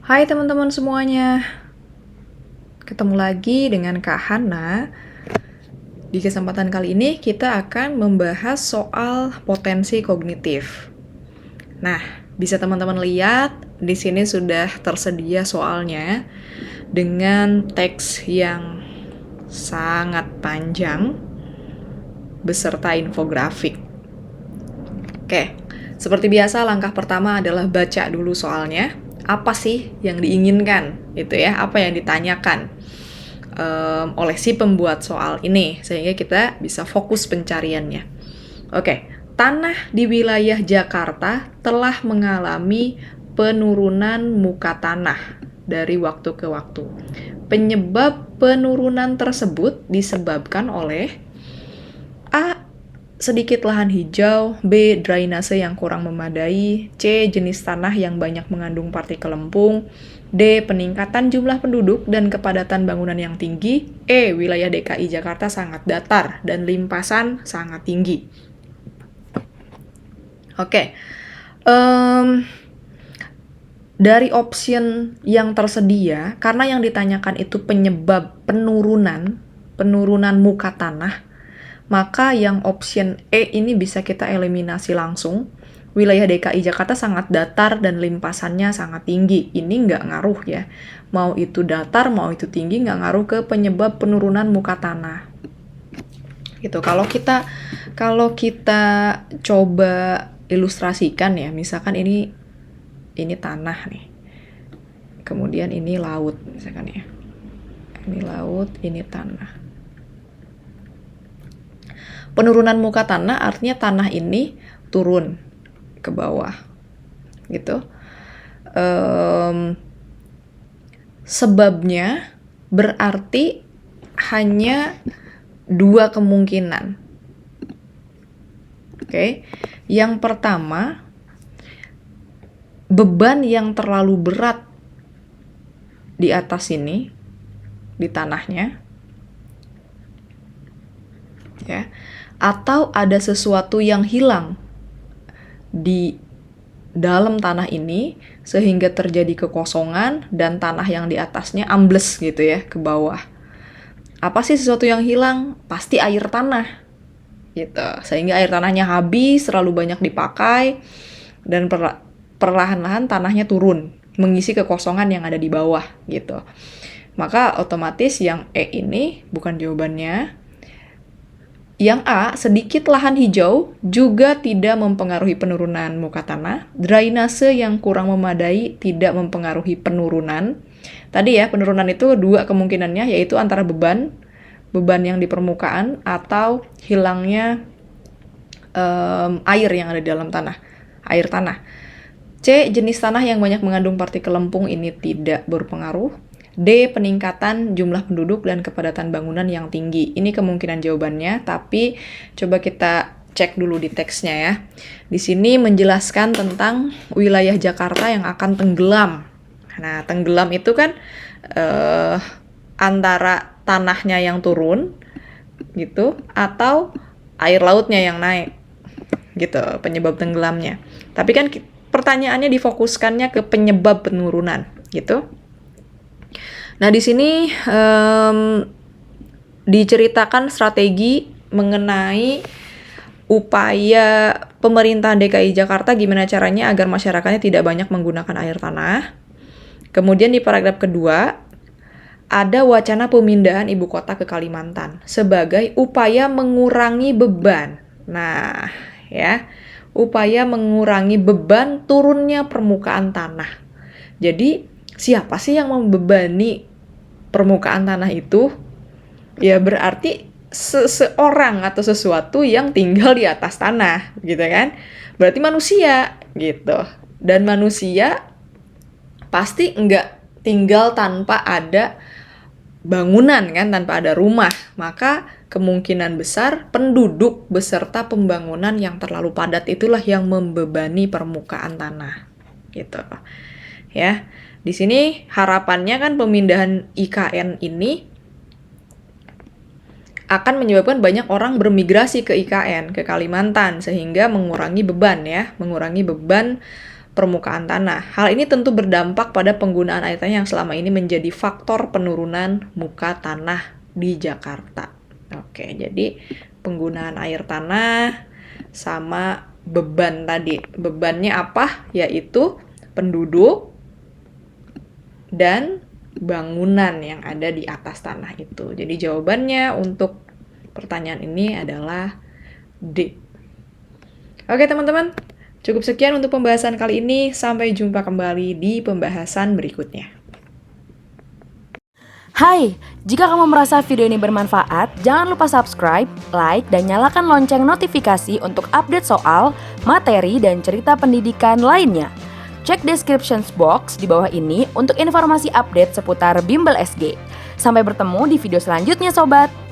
Hai teman-teman semuanya, ketemu lagi dengan Kak Hana. Di kesempatan kali ini kita akan membahas soal potensi kognitif. Nah, bisa teman-teman lihat di sini sudah tersedia soalnya dengan teks yang sangat panjang beserta infografik. Oke, seperti biasa langkah pertama adalah baca dulu soalnya. Apa sih yang diinginkan? Itu ya, apa yang ditanyakan oleh si pembuat soal ini, sehingga kita bisa fokus pencariannya. Oke, tanah di wilayah Jakarta telah mengalami penurunan muka tanah dari waktu ke waktu. Penyebab penurunan tersebut disebabkan oleh A. Sedikit lahan hijau, B. Drainase yang kurang memadai, C. Jenis tanah yang banyak mengandung partikel lempung, D. Peningkatan jumlah penduduk dan kepadatan bangunan yang tinggi, E. Wilayah DKI Jakarta sangat datar dan limpasan sangat tinggi. Oke, dari option yang tersedia, karena yang ditanyakan itu penyebab penurunan muka tanah, maka yang option E ini bisa kita eliminasi langsung. Wilayah DKI Jakarta sangat datar dan limpasannya sangat tinggi. Ini nggak ngaruh ya. Mau itu datar, mau itu tinggi, nggak ngaruh ke penyebab penurunan muka tanah. Gitu. Kalau kita coba ilustrasikan ya, misalkan ini tanah nih. Kemudian ini laut misalkan ya. Ini laut, ini tanah. Penurunan muka tanah artinya tanah ini turun ke bawah, gitu. Sebabnya berarti hanya dua kemungkinan. Oke, yang pertama, beban yang terlalu berat di atas ini, di tanahnya, ya. Atau ada sesuatu yang hilang di dalam tanah ini sehingga terjadi kekosongan dan tanah yang di atasnya ambles gitu ya ke bawah. Apa sih sesuatu yang hilang? Pasti air tanah gitu. Sehingga air tanahnya habis, terlalu banyak dipakai dan perlahan-lahan tanahnya turun mengisi kekosongan yang ada di bawah gitu. Maka otomatis yang E ini bukan jawabannya. Yang A, sedikit lahan hijau juga tidak mempengaruhi penurunan muka tanah. Drainase yang kurang memadai tidak mempengaruhi penurunan. Tadi ya, penurunan itu dua kemungkinannya, yaitu antara beban yang di permukaan atau hilangnya air yang ada di dalam tanah, air tanah. C, jenis tanah yang banyak mengandung partikel lempung ini tidak berpengaruh. D, peningkatan jumlah penduduk dan kepadatan bangunan yang tinggi. Ini kemungkinan jawabannya, tapi coba kita cek dulu di teksnya ya. Di sini menjelaskan tentang wilayah Jakarta yang akan tenggelam. Nah, tenggelam itu kan antara tanahnya yang turun, gitu, atau air lautnya yang naik, gitu, penyebab tenggelamnya. Tapi kan pertanyaannya difokuskannya ke penyebab penurunan, gitu. Nah, di sini diceritakan strategi mengenai upaya pemerintah DKI Jakarta gimana caranya agar masyarakatnya tidak banyak menggunakan air tanah. Kemudian di paragraf kedua, ada wacana pemindahan ibu kota ke Kalimantan sebagai upaya mengurangi beban. Nah, ya, upaya mengurangi beban turunnya permukaan tanah. Jadi, siapa sih yang membebani permukaan tanah itu? Ya berarti seseorang atau sesuatu yang tinggal di atas tanah, gitu kan? Berarti manusia, gitu. Dan manusia pasti nggak tinggal tanpa ada bangunan kan, tanpa ada rumah. Maka kemungkinan besar penduduk beserta pembangunan yang terlalu padat itulah yang membebani permukaan tanah, gitu. Ya. Di sini harapannya kan pemindahan IKN ini akan menyebabkan banyak orang bermigrasi ke IKN, ke Kalimantan, sehingga mengurangi beban ya, mengurangi beban permukaan tanah. Hal ini tentu berdampak pada penggunaan air tanah yang selama ini menjadi faktor penurunan muka tanah di Jakarta. Oke, jadi penggunaan air tanah sama beban tadi. Bebannya apa? Yaitu penduduk dan bangunan yang ada di atas tanah itu. Jadi jawabannya untuk pertanyaan ini adalah D. Oke teman-teman, cukup sekian untuk pembahasan kali ini. Sampai jumpa kembali di pembahasan berikutnya. Hai, jika kamu merasa video ini bermanfaat, jangan lupa subscribe, like, dan nyalakan lonceng notifikasi untuk update soal, materi, dan cerita pendidikan lainnya. Cek description box di bawah ini untuk informasi update seputar Bimbel SG. Sampai bertemu di video selanjutnya, Sobat!